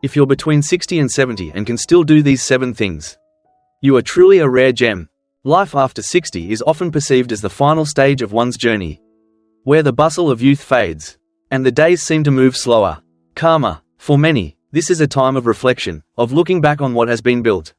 If you're between 60 and 70 and can still do these 7 things, you are truly a rare gem. Life after 60 is often perceived as the final stage of one's journey, where the bustle of youth fades, and the days seem to move slower, calmer. For many, this is a time of reflection, of looking back on what has been built,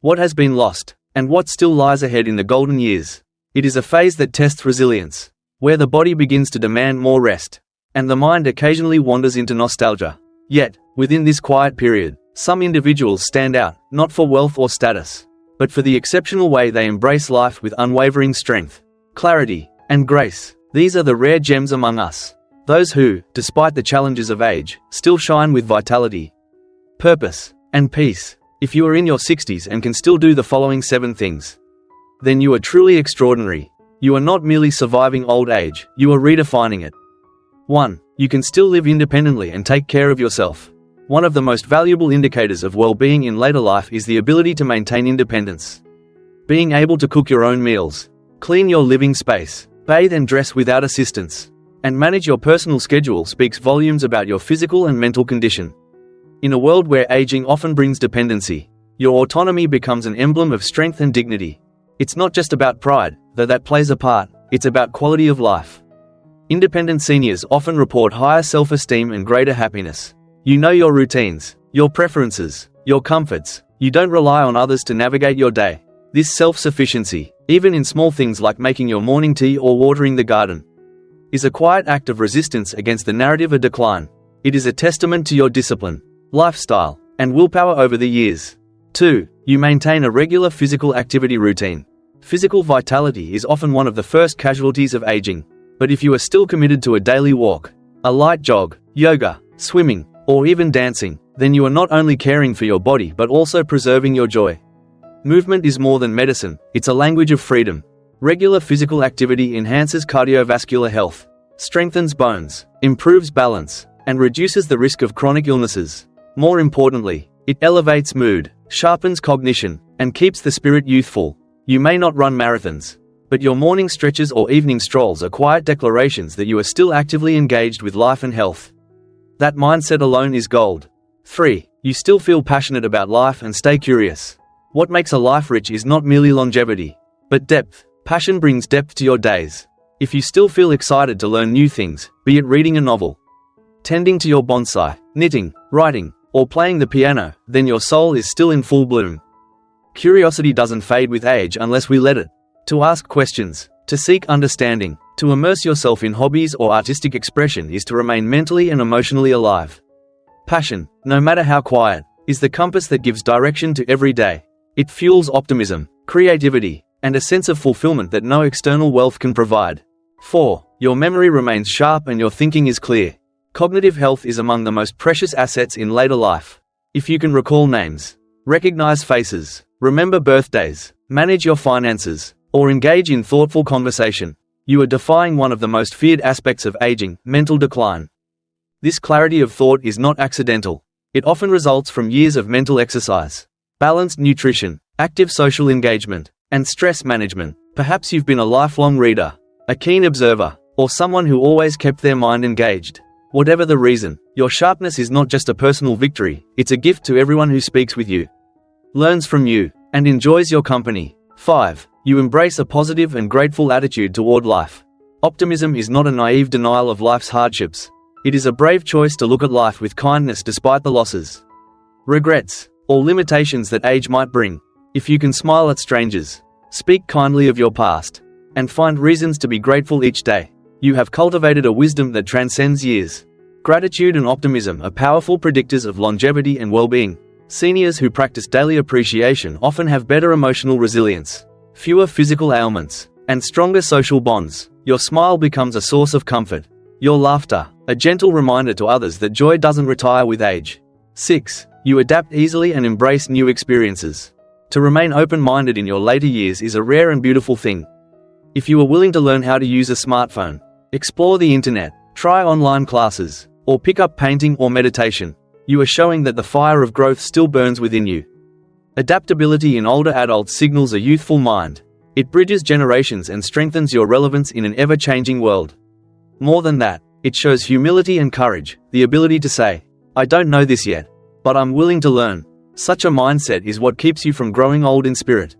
what has been lost, and what still lies ahead in the golden years. It is a phase that tests resilience, where the body begins to demand more rest, and the mind occasionally wanders into nostalgia. Yet, within this quiet period, some individuals stand out, not for wealth or status, but for the exceptional way they embrace life with unwavering strength, clarity, and grace. These are the rare gems among us, those who, despite the challenges of age, still shine with vitality, purpose, and peace. If you are in your 60s and can still do the following 7 things, then you are truly extraordinary. You are not merely surviving old age, you are redefining it. 1. You can still live independently and take care of yourself. One of the most valuable indicators of well-being in later life is the ability to maintain independence. Being able to cook your own meals, clean your living space, bathe and dress without assistance, and manage your personal schedule speaks volumes about your physical and mental condition. In a world where aging often brings dependency, your autonomy becomes an emblem of strength and dignity. It's not just about pride, though that plays a part, it's about quality of life. Independent seniors often report higher self-esteem and greater happiness. You know your routines, your preferences, your comforts. You don't rely on others to navigate your day. This self-sufficiency, even in small things like making your morning tea or watering the garden, is a quiet act of resistance against the narrative of decline. It is a testament to your discipline, lifestyle, and willpower over the years. 2. You maintain a regular physical activity routine. Physical vitality is often one of the first casualties of aging. But if you are still committed to a daily walk, a light jog, yoga, swimming, or even dancing, then you are not only caring for your body but also preserving your joy. Movement is more than medicine, it's a language of freedom. Regular physical activity enhances cardiovascular health, strengthens bones, improves balance, and reduces the risk of chronic illnesses. More importantly, it elevates mood, sharpens cognition, and keeps the spirit youthful. You may not run marathons, but your morning stretches or evening strolls are quiet declarations that you are still actively engaged with life and health. That mindset alone is gold. 3. You still feel passionate about life and stay curious. What makes a life rich is not merely longevity, but depth. Passion brings depth to your days. If you still feel excited to learn new things, be it reading a novel, tending to your bonsai, knitting, writing, or playing the piano, then your soul is still in full bloom. Curiosity doesn't fade with age unless we let it. To ask questions, to seek understanding, to immerse yourself in hobbies or artistic expression is to remain mentally and emotionally alive. Passion, no matter how quiet, is the compass that gives direction to every day. It fuels optimism, creativity, and a sense of fulfillment that no external wealth can provide. 4. Your memory remains sharp and your thinking is clear. Cognitive health is among the most precious assets in later life. If you can recall names, recognize faces, remember birthdays, manage your finances, or engage in thoughtful conversation, you are defying one of the most feared aspects of aging, mental decline. This clarity of thought is not accidental. It often results from years of mental exercise, balanced nutrition, active social engagement, and stress management. Perhaps you've been a lifelong reader, a keen observer, or someone who always kept their mind engaged. Whatever the reason, your sharpness is not just a personal victory, it's a gift to everyone who speaks with you, learns from you, and enjoys your company. 5. You embrace a positive and grateful attitude toward life. Optimism is not a naive denial of life's hardships. It is a brave choice to look at life with kindness despite the losses, regrets, or limitations that age might bring. If you can smile at strangers, speak kindly of your past, and find reasons to be grateful each day, you have cultivated a wisdom that transcends years. Gratitude and optimism are powerful predictors of longevity and well-being. Seniors who practice daily appreciation often have better emotional resilience, fewer physical ailments, and stronger social bonds. Your smile becomes a source of comfort. Your laughter, a gentle reminder to others that joy doesn't retire with age. 6. You adapt easily and embrace new experiences. To remain open-minded in your later years is a rare and beautiful thing. If you are willing to learn how to use a smartphone, explore the internet, try online classes, or pick up painting or meditation, you are showing that the fire of growth still burns within you. Adaptability in older adults signals a youthful mind. It bridges generations and strengthens your relevance in an ever-changing world. More than that, it shows humility and courage, the ability to say, "I don't know this yet," but I'm willing to learn. Such a mindset is what keeps you from growing old in spirit,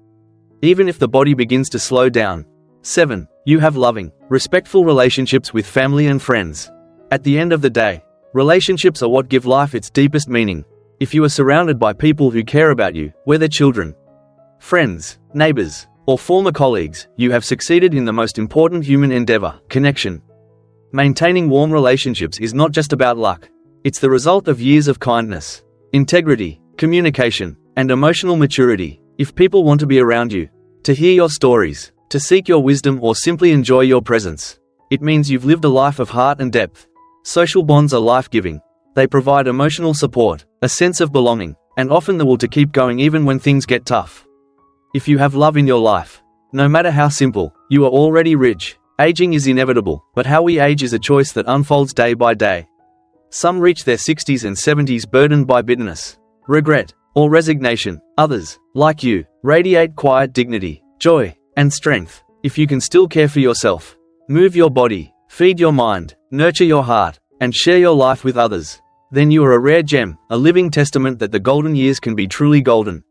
even if the body begins to slow down. 7. You have loving, respectful relationships with family and friends. At the end of the day, relationships are what give life its deepest meaning. If you are surrounded by people who care about you, whether children, friends, neighbors, or former colleagues, you have succeeded in the most important human endeavor, connection. Maintaining warm relationships is not just about luck. It's the result of years of kindness, integrity, communication, and emotional maturity. If people want to be around you, to hear your stories, to seek your wisdom, or simply enjoy your presence, it means you've lived a life of heart and depth. Social bonds are life-giving. They provide emotional support, a sense of belonging, and often the will to keep going even when things get tough. If you have love in your life, no matter how simple, you are already rich. Aging is inevitable, but how we age is a choice that unfolds day by day. Some reach their 60s and 70s burdened by bitterness, regret, or resignation. Others, like you, radiate quiet dignity, joy, and strength. If you can still care for yourself, move your body, feed your mind, nurture your heart, and share your life with others, then you are a rare gem, a living testament that the golden years can be truly golden.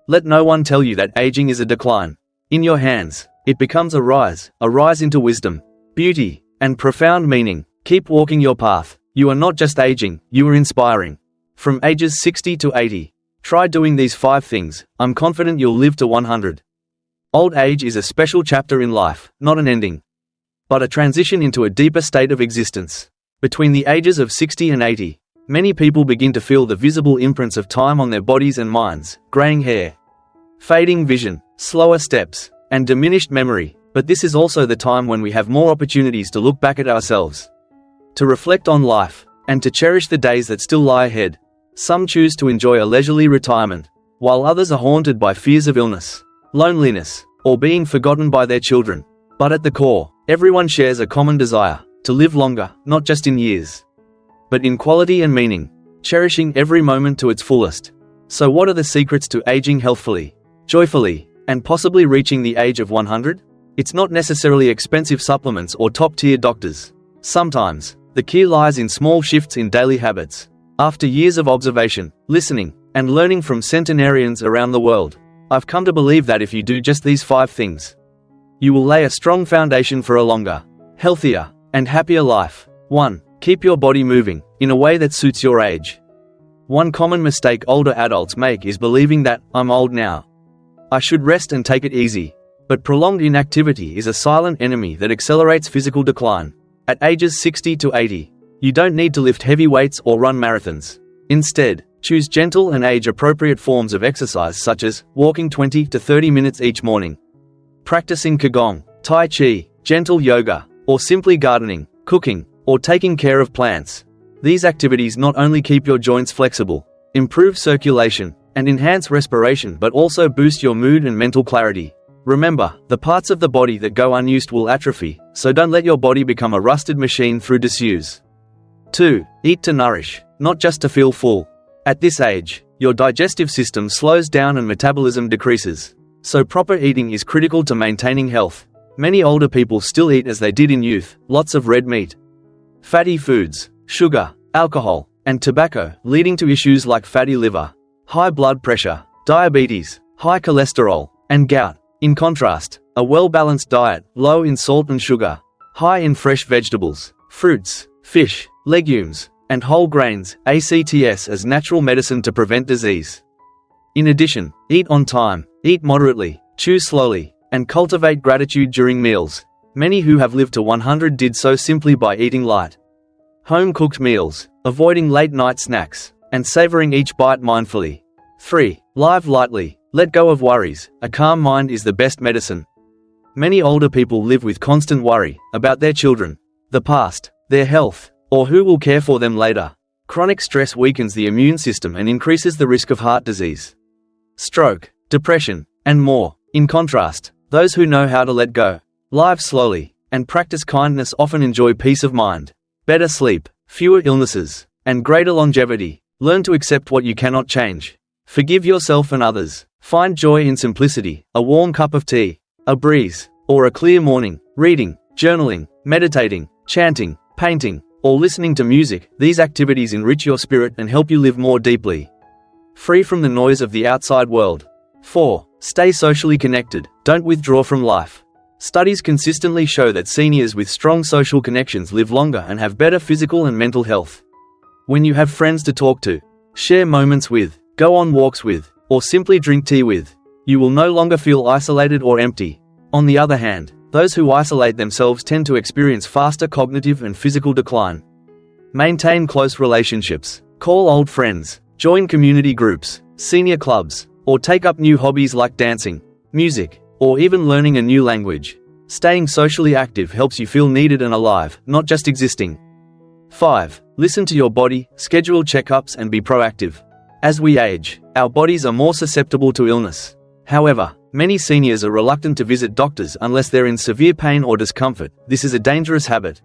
Let no one tell you that aging is a decline. In your hands, it becomes a rise into wisdom, beauty, and profound meaning. Keep walking your path. You are not just aging, you are inspiring. From ages 60 to 80, try doing these 5 things. I'm confident you'll live to 100. Old age is a special chapter in life, not an ending, but a transition into a deeper state of existence. Between the ages of 60 and 80, many people begin to feel the visible imprints of time on their bodies and minds: graying hair, fading vision, slower steps, and diminished memory. But this is also the time when we have more opportunities to look back at ourselves, to reflect on life, and to cherish the days that still lie ahead. Some choose to enjoy a leisurely retirement, while others are haunted by fears of illness, loneliness, or being forgotten by their children. But at the core, everyone shares a common desire: to live longer, not just in years, but in quality and meaning, cherishing every moment to its fullest. So what are the secrets to aging healthfully, joyfully, and possibly reaching the age of 100? It's not necessarily expensive supplements or top-tier doctors. Sometimes, the key lies in small shifts in daily habits. After years of observation, listening, and learning from centenarians around the world, I've come to believe that if you do just these 5 things, you will lay a strong foundation for a longer, healthier, and happier life. 1. Keep your body moving, in a way that suits your age. One common mistake older adults make is believing that, I'm old now, I should rest and take it easy. But prolonged inactivity is a silent enemy that accelerates physical decline. At ages 60 to 80, you don't need to lift heavy weights or run marathons. Instead, choose gentle and age-appropriate forms of exercise such as walking 20 to 30 minutes each morning, practicing Qigong, Tai Chi, gentle yoga, or simply gardening, cooking, or taking care of plants. These activities not only keep your joints flexible, improve circulation, and enhance respiration, but also boost your mood and mental clarity. Remember, the parts of the body that go unused will atrophy, so don't let your body become a rusted machine through disuse. 2. Eat to nourish, not just to feel full. At this age, your digestive system slows down and metabolism decreases, so proper eating is critical to maintaining health. Many older people still eat as they did in youth: lots of red meat, fatty foods, sugar, alcohol, and tobacco, leading to issues like fatty liver, high blood pressure, diabetes, high cholesterol, and gout. In contrast, a well-balanced diet, low in salt and sugar, high in fresh vegetables, fruits, fish, legumes, and whole grains, acts as natural medicine to prevent disease. In addition, eat on time, eat moderately, chew slowly, and cultivate gratitude during meals. Many who have lived to 100 did so simply by eating light, home-cooked meals, avoiding late-night snacks, and savoring each bite mindfully. 3. Live lightly. Let go of worries. A calm mind is the best medicine. Many older people live with constant worry about their children, the past, their health, or who will care for them later. Chronic stress weakens the immune system and increases the risk of heart disease, stroke, depression, and more. In contrast, those who know how to let go, live slowly, and practice kindness often enjoy peace of mind, better sleep, fewer illnesses, and greater longevity. Learn to accept what you cannot change. Forgive yourself and others. Find joy in simplicity: a warm cup of tea, a breeze, or a clear morning. Reading, journaling, meditating, chanting, painting, or listening to music. These activities enrich your spirit and help you live more deeply. free from the noise of the outside world. 4. Stay socially connected, don't withdraw from life. Studies consistently show that seniors with strong social connections live longer and have better physical and mental health. When you have friends to talk to, share moments with, go on walks with, or simply drink tea with, you will no longer feel isolated or empty. On the other hand, those who isolate themselves tend to experience faster cognitive and physical decline. Maintain close relationships. Call old friends, join community groups, senior clubs, or take up new hobbies like dancing, music, or even learning a new language. Staying socially active helps you feel needed and alive, not just existing. 5. Listen to your body, schedule checkups and be proactive. As we age, our bodies are more susceptible to illness. However, many seniors are reluctant to visit doctors unless they're in severe pain or discomfort. This is a dangerous habit.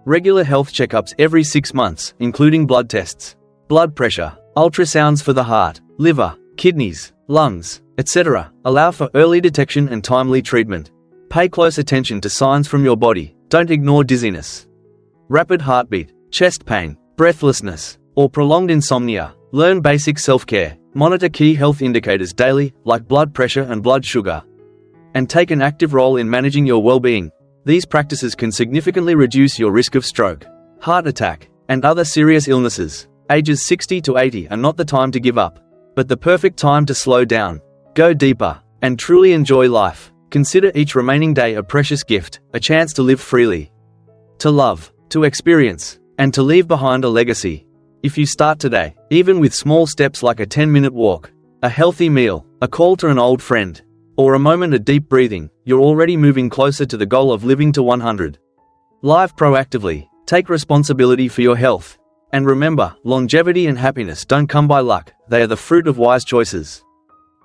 Regular health checkups every 6 months, including blood tests, blood pressure, ultrasounds for the heart, liver, kidneys, lungs, etc., allow for early detection and timely treatment. Pay close attention to signs from your body, don't ignore dizziness, rapid heartbeat, chest pain, breathlessness, or prolonged insomnia. Learn basic self-care, monitor key health indicators daily, like blood pressure and blood sugar, and take an active role in managing your well-being. These practices can significantly reduce your risk of stroke, heart attack, and other serious illnesses. Ages 60 to 80 are not the time to give up, but the perfect time to slow down, go deeper, and truly enjoy life. Consider each remaining day a precious gift, a chance to live freely, to love, to experience, and to leave behind a legacy. If you start today, even with small steps like a 10-minute walk, a healthy meal, a call to an old friend, or a moment of deep breathing, you're already moving closer to the goal of living to 100. Live proactively, take responsibility for your health. And remember, longevity and happiness don't come by luck, they are the fruit of wise choices.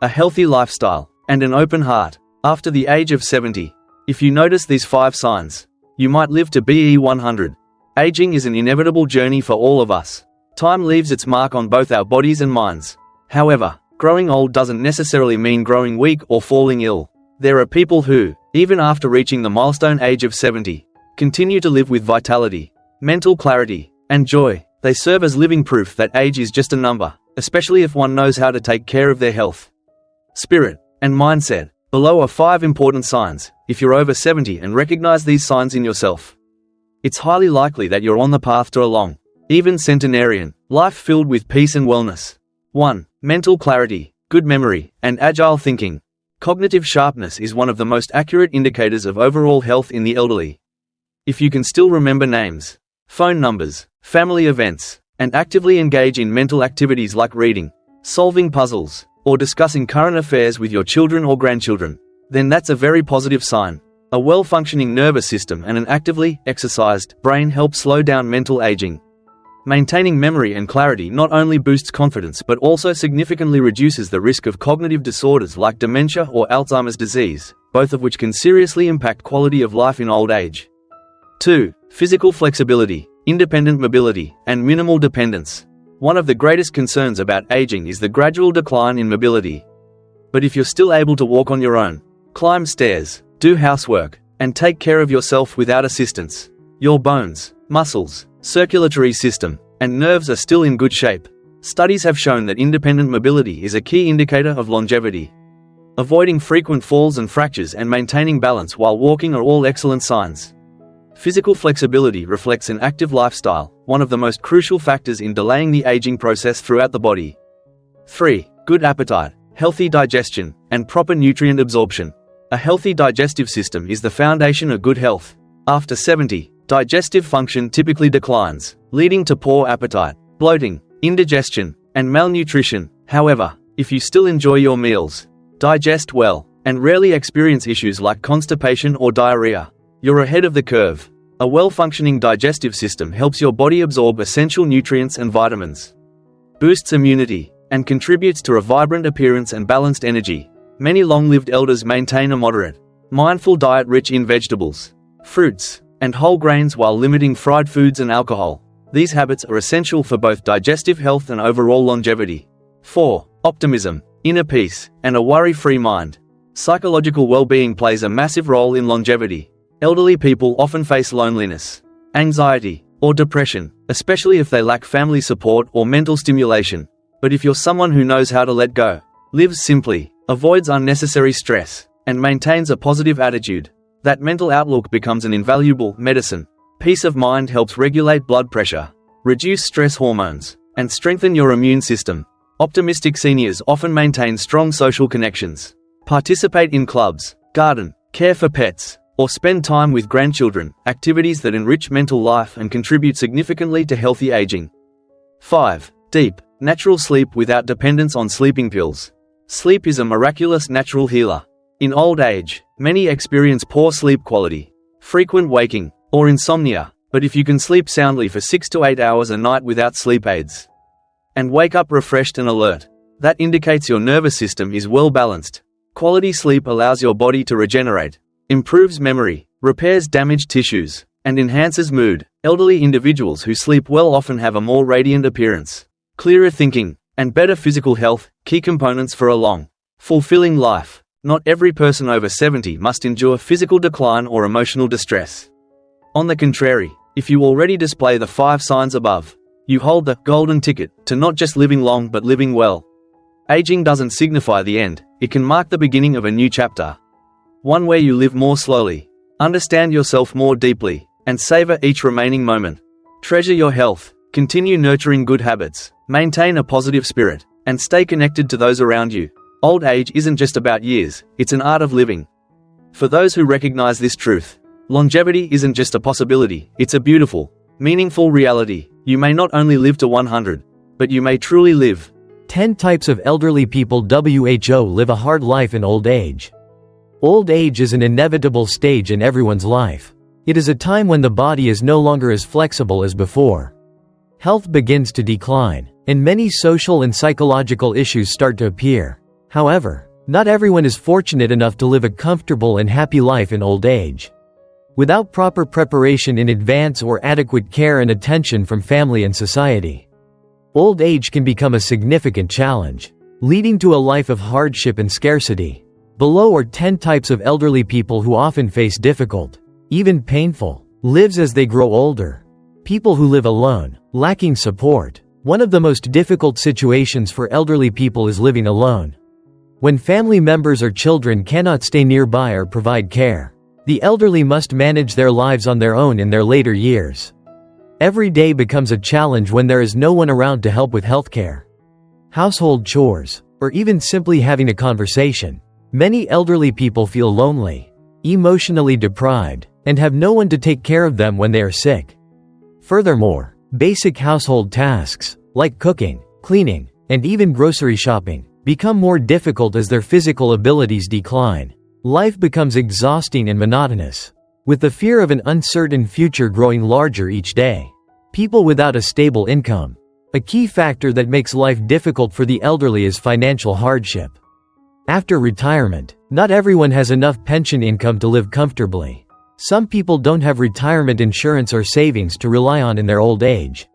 A healthy lifestyle, and an open heart. After the age of 70, if you notice these 5 signs, you might live to be 100. Aging is an inevitable journey for all of us. Time leaves its mark on both our bodies and minds. However, growing old doesn't necessarily mean growing weak or falling ill. There are people who, even after reaching the milestone age of 70, continue to live with vitality, mental clarity, and joy. They serve as living proof that age is just a number, especially if one knows how to take care of their health, spirit, and mindset. Below are 5 important signs. If you're over 70 and recognize these signs in yourself, it's highly likely that you're on the path to a long, even centenarian, life filled with peace and wellness. 1. Mental clarity, good memory, and agile thinking. Cognitive sharpness is one of the most accurate indicators of overall health in the elderly. If you can still remember names, phone numbers, family events, and actively engage in mental activities like reading, solving puzzles, or discussing current affairs with your children or grandchildren, then that's a very positive sign. A well-functioning nervous system and an actively exercised brain help slow down mental aging. Maintaining memory and clarity not only boosts confidence but also significantly reduces the risk of cognitive disorders like dementia or Alzheimer's disease, both of which can seriously impact quality of life in old age. 2. Physical flexibility, independent mobility, and minimal dependence. One of the greatest concerns about aging is the gradual decline in mobility. But if you're still able to walk on your own, climb stairs, do housework, and take care of yourself without assistance, your bones, muscles, circulatory system, and nerves are still in good shape. Studies have shown that independent mobility is a key indicator of longevity. Avoiding frequent falls and fractures and maintaining balance while walking are all excellent signs. Physical flexibility reflects an active lifestyle, one of the most crucial factors in delaying the aging process throughout the body. 3. Good appetite, healthy digestion, and proper nutrient absorption. A healthy digestive system is the foundation of good health. After 70, digestive function typically declines, leading to poor appetite, bloating, indigestion, and malnutrition. However, if you still enjoy your meals, digest well, and rarely experience issues like constipation or diarrhea, you're ahead of the curve. A well-functioning digestive system helps your body absorb essential nutrients and vitamins, boosts immunity, and contributes to a vibrant appearance and balanced energy. Many long-lived elders maintain a moderate, mindful diet rich in vegetables, fruits, and whole grains while limiting fried foods and alcohol. These habits are essential for both digestive health and overall longevity. 4. Optimism, inner peace, and a worry-free mind. Psychological well-being plays a massive role in longevity. Elderly people often face loneliness, anxiety, or depression, especially if they lack family support or mental stimulation. But if you're someone who knows how to let go, lives simply, avoids unnecessary stress, and maintains a positive attitude, that mental outlook becomes an invaluable medicine. Peace of mind helps regulate blood pressure, reduce stress hormones, and strengthen your immune system. Optimistic seniors often maintain strong social connections, participate in clubs, garden, care for pets, or spend time with grandchildren, activities that enrich mental life and contribute significantly to healthy aging. 5. Deep, natural sleep without dependence on sleeping pills. Sleep is a miraculous natural healer. In old age, many experience poor sleep quality, frequent waking, or insomnia, but if you can sleep soundly for 6 to 8 hours a night without sleep aids, and wake up refreshed and alert, that indicates your nervous system is well balanced. Quality sleep allows your body to regenerate, improves memory, repairs damaged tissues, and enhances mood. Elderly individuals who sleep well often have a more radiant appearance, clearer thinking, and better physical health, key components for a long, fulfilling life. Not every person over 70 must endure physical decline or emotional distress. On the contrary, if you already display the 5 signs above, you hold the golden ticket to not just living long but living well. Aging doesn't signify the end, it can mark the beginning of a new chapter. One where you live more slowly, understand yourself more deeply, and savor each remaining moment. Treasure your health, continue nurturing good habits, maintain a positive spirit, and stay connected to those around you. Old age isn't just about years, it's an art of living. For those who recognize this truth, longevity isn't just a possibility, it's a beautiful, meaningful reality. You may not only live to 100, but you may truly live. 10 types of elderly people. WHO live a hard life in old age. Old age is an inevitable stage in everyone's life. It is a time when the body is no longer as flexible as before. Health begins to decline, and many social and psychological issues start to appear. However, not everyone is fortunate enough to live a comfortable and happy life in old age. Without proper preparation in advance or adequate care and attention from family and society, old age can become a significant challenge, leading to a life of hardship and scarcity. Below are 10 types of elderly people who often face difficult, even painful, lives as they grow older. People who live alone, lacking support. One of the most difficult situations for elderly people is living alone. When family members or children cannot stay nearby or provide care, the elderly must manage their lives on their own in their later years. Every day becomes a challenge when there is no one around to help with healthcare, household chores, or even simply having a conversation. Many elderly people feel lonely, emotionally deprived, and have no one to take care of them when they are sick. Furthermore, basic household tasks, like cooking, cleaning, and even grocery shopping, become more difficult as their physical abilities decline. Life becomes exhausting and monotonous, with the fear of an uncertain future growing larger each day. People without a stable income. A key factor that makes life difficult for the elderly is financial hardship. After retirement, not everyone has enough pension income to live comfortably. Some people don't have retirement insurance or savings to rely on in their old age.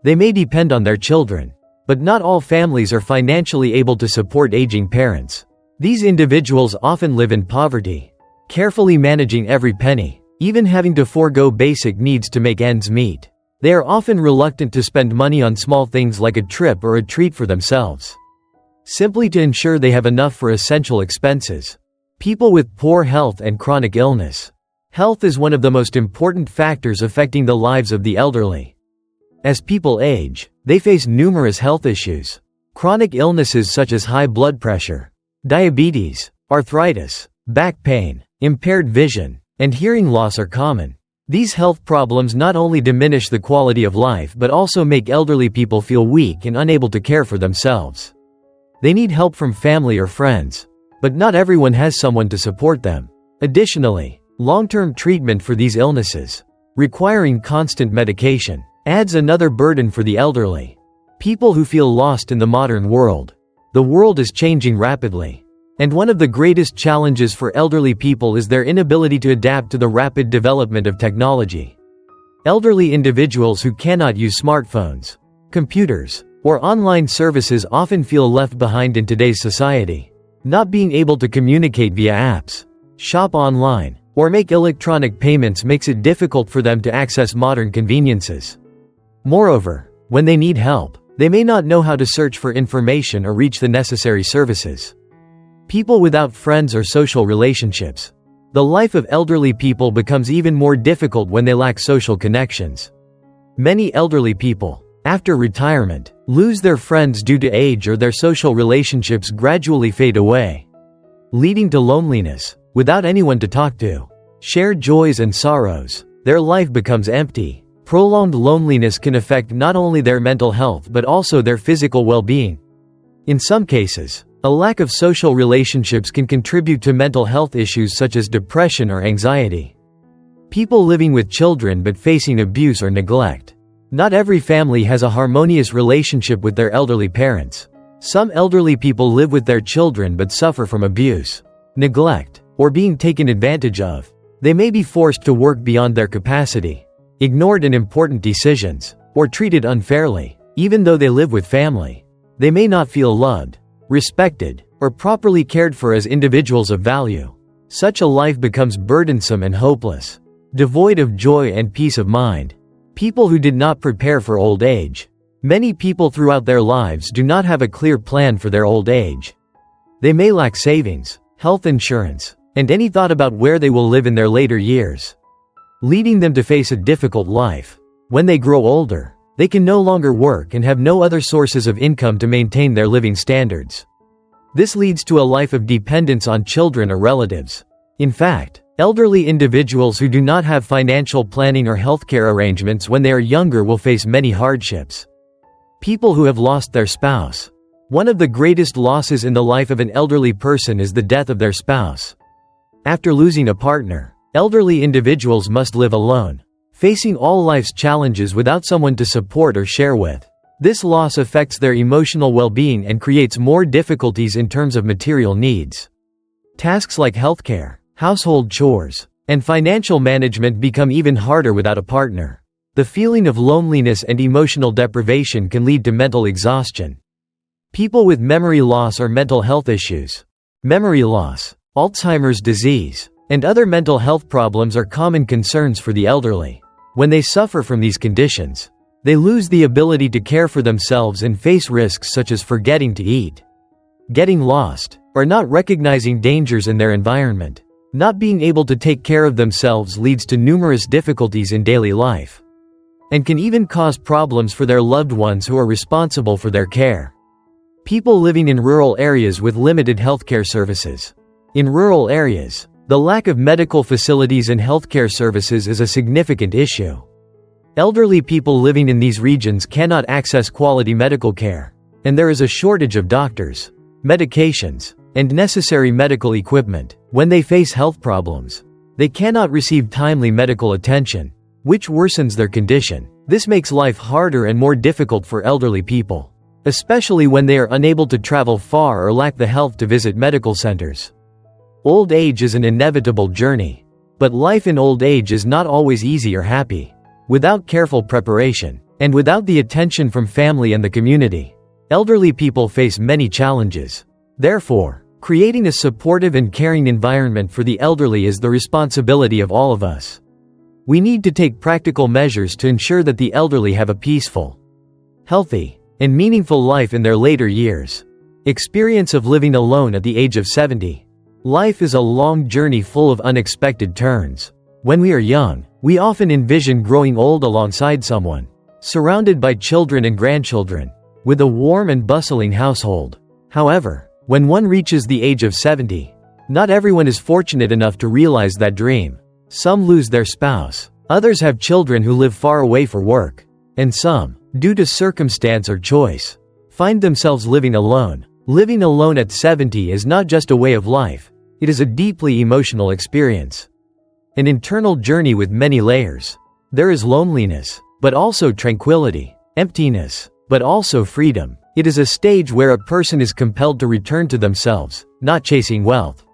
They may depend on their children, but not all families are financially able to support aging parents. These individuals often live in poverty, carefully managing every penny, even having to forego basic needs to make ends meet. They are often reluctant to spend money on small things like a trip or a treat for themselves, simply to ensure they have enough for essential expenses. People with poor health and chronic illness. Health is one of the most important factors affecting the lives of the elderly. As people age, they face numerous health issues. Chronic illnesses such as high blood pressure, diabetes, arthritis, back pain, impaired vision, and hearing loss are common. These health problems not only diminish the quality of life but also make elderly people feel weak and unable to care for themselves. They need help from family or friends, but not everyone has someone to support them. Additionally, long-term treatment for these illnesses, requiring constant medication, adds another burden for the elderly. People who feel lost in the modern world. The world is changing rapidly, and one of the greatest challenges for elderly people is their inability to adapt to the rapid development of technology. Elderly individuals who cannot use smartphones, computers, or online services often feel left behind in today's society. Not being able to communicate via apps, shop online, or make electronic payments makes it difficult for them to access modern conveniences. Moreover, when they need help, They may not know how to search for information or reach the necessary services. People without friends or social relationships. The life of elderly people becomes even more difficult when they lack social connections. Many elderly people, after retirement, lose their friends due to age, or their social relationships gradually fade away, leading to loneliness. Without anyone to talk to, share joys and sorrows, their life becomes empty. Prolonged loneliness can affect not only their mental health but also their physical well-being. In some cases, a lack of social relationships can contribute to mental health issues such as depression or anxiety. People living with children but facing abuse or neglect. Not every family has a harmonious relationship with their elderly parents. Some elderly people live with their children but suffer from abuse, neglect, or being taken advantage of. They may be forced to work beyond their capacity, ignored in important decisions, or treated unfairly. Even though they live with family, they may not feel loved, respected, or properly cared for as individuals of value. Such a life becomes burdensome and hopeless, devoid of joy and peace of mind. People who did not prepare for old age. Many people throughout their lives do not have a clear plan for their old age. They may lack savings, health insurance, and any thought about where they will live in their later years, leading them to face a difficult life. When they grow older, they can no longer work and have no other sources of income to maintain their living standards. This leads to a life of dependence on children or relatives. In fact, elderly individuals who do not have financial planning or healthcare arrangements when they are younger will face many hardships. People who have lost their spouse. One of the greatest losses in the life of an elderly person is the death of their spouse. After losing a partner, elderly individuals must live alone, facing all life's challenges without someone to support or share with. This loss affects their emotional well-being and creates more difficulties in terms of material needs. Tasks like healthcare, household chores, and financial management become even harder without a partner. The feeling of loneliness and emotional deprivation can lead to mental exhaustion. People with memory loss or mental health issues. Memory loss, Alzheimer's disease, and other mental health problems are common concerns for the elderly. When they suffer from these conditions, they lose the ability to care for themselves and face risks such as forgetting to eat, getting lost, or not recognizing dangers in their environment. Not being able to take care of themselves leads to numerous difficulties in daily life, and can even cause problems for their loved ones who are responsible for their care. People living in rural areas with limited healthcare services. In rural areas, the lack of medical facilities and healthcare services is a significant issue. Elderly people living in these regions cannot access quality medical care, and there is a shortage of doctors, medications, and necessary medical equipment. When they face health problems, they cannot receive timely medical attention, which worsens their condition. This makes life harder and more difficult for elderly people, especially when they are unable to travel far or lack the health to visit medical centers. Old age is an inevitable journey, but life in old age is not always easy or happy. Without careful preparation, and without the attention from family and the community, elderly people face many challenges. Therefore, creating a supportive and caring environment for the elderly is the responsibility of all of us. We need to take practical measures to ensure that the elderly have a peaceful, healthy, and meaningful life in their later years. Experience of living alone at the age of 70. Life is a long journey full of unexpected turns. When we are young, we often envision growing old alongside someone, surrounded by children and grandchildren, with a warm and bustling household. However, when one reaches the age of 70, not everyone is fortunate enough to realize that dream. Some lose their spouse, others have children who live far away for work, and some, due to circumstance or choice, find themselves living alone. Living alone at 70 is not just a way of life, it is a deeply emotional experience. An internal journey with many layers. There is loneliness, but also tranquility, emptiness, but also freedom. It is a stage where a person is compelled to return to themselves, not chasing wealth,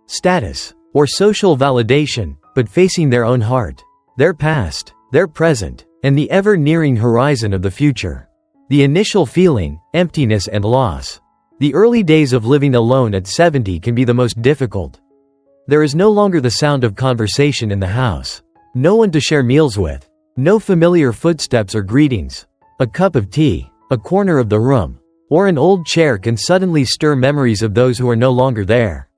status, or social validation, but facing their own heart, their past, their present, and the ever-nearing horizon of the future. The initial feeling, emptiness and loss. The early days of living alone at 70 can be the most difficult. There is no longer the sound of conversation in the house, no one to share meals with, no familiar footsteps or greetings. A cup of tea, a corner of the room, or an old chair can suddenly stir memories of those who are no longer there.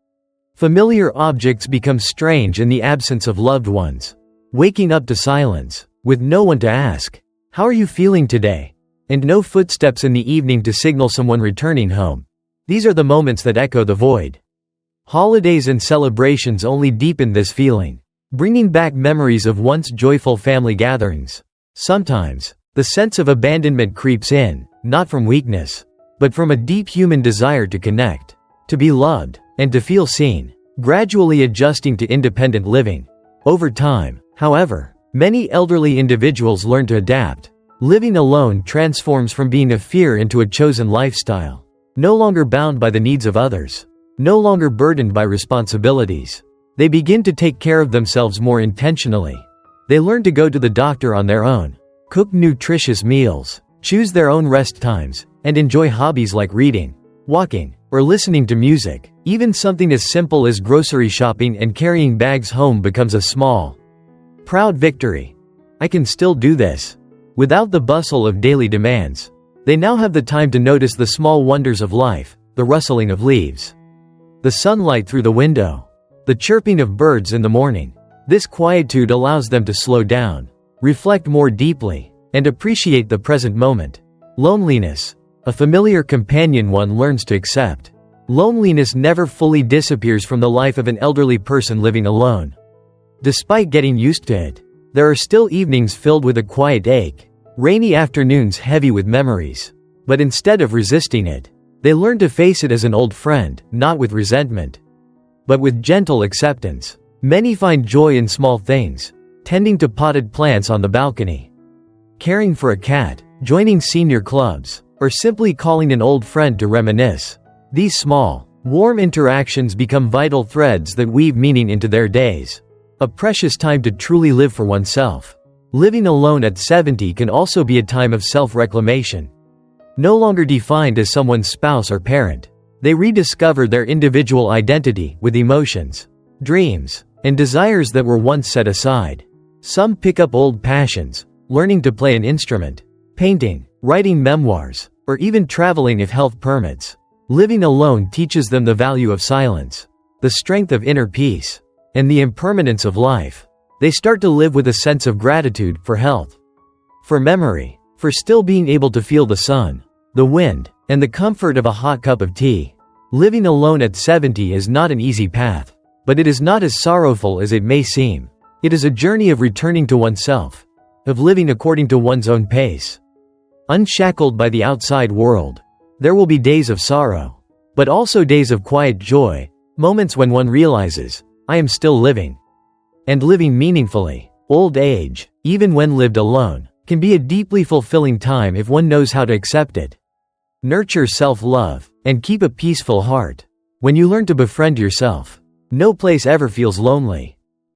Familiar objects become strange in the absence of loved ones. Waking up to silence, with no one to ask, "How are you feeling today?" and no footsteps in the evening to signal someone returning home. These are the moments that echo the void. Holidays and celebrations only deepen this feeling, bringing back memories of once joyful family gatherings. Sometimes, the sense of abandonment creeps in, not from weakness, but from a deep human desire to connect, to be loved, and to feel seen, gradually adjusting to independent living. Over time, however, many elderly individuals learn to adapt. Living alone transforms from being a fear into a chosen lifestyle. No longer bound by the needs of others, no longer burdened by responsibilities. They begin to take care of themselves more intentionally. They learn to go to the doctor on their own, cook nutritious meals, choose their own rest times, and enjoy hobbies like reading, walking, or listening to music. Even something as simple as grocery shopping and carrying bags home becomes a small, proud victory. I can still do this. Without the bustle of daily demands, they now have the time to notice the small wonders of life, the rustling of leaves, the sunlight through the window, the chirping of birds in the morning. This quietude allows them to slow down, reflect more deeply, and appreciate the present moment. Loneliness, a familiar companion one learns to accept. Loneliness never fully disappears from the life of an elderly person living alone. Despite getting used to it, there are still evenings filled with a quiet ache, rainy afternoons heavy with memories. But instead of resisting it, they learn to face it as an old friend, not with resentment, but with gentle acceptance. Many find joy in small things, tending to potted plants on the balcony, caring for a cat, joining senior clubs, or simply calling an old friend to reminisce. These small, warm interactions become vital threads that weave meaning into their days. A precious time to truly live for oneself. Living alone at 70 can also be a time of self-reclamation. No longer defined as someone's spouse or parent, they rediscover their individual identity with emotions, dreams, and desires that were once set aside. Some pick up old passions, learning to play an instrument, painting, writing memoirs, or even traveling if health permits. Living alone teaches them the value of silence, the strength of inner peace, and the impermanence of life. They start to live with a sense of gratitude for health, for memory, for still being able to feel the sun, the wind, and the comfort of a hot cup of tea. Living alone at 70 is not an easy path, but it is not as sorrowful as it may seem. It is a journey of returning to oneself, of living according to one's own pace, unshackled by the outside world. There will be days of sorrow, but also days of quiet joy, moments when one realizes, I am still living, and living meaningfully. Old age, even when lived alone, can be a deeply fulfilling time if one knows how to accept it. Nurture self-love, and keep a peaceful heart. When you learn to befriend yourself, no place ever feels lonely.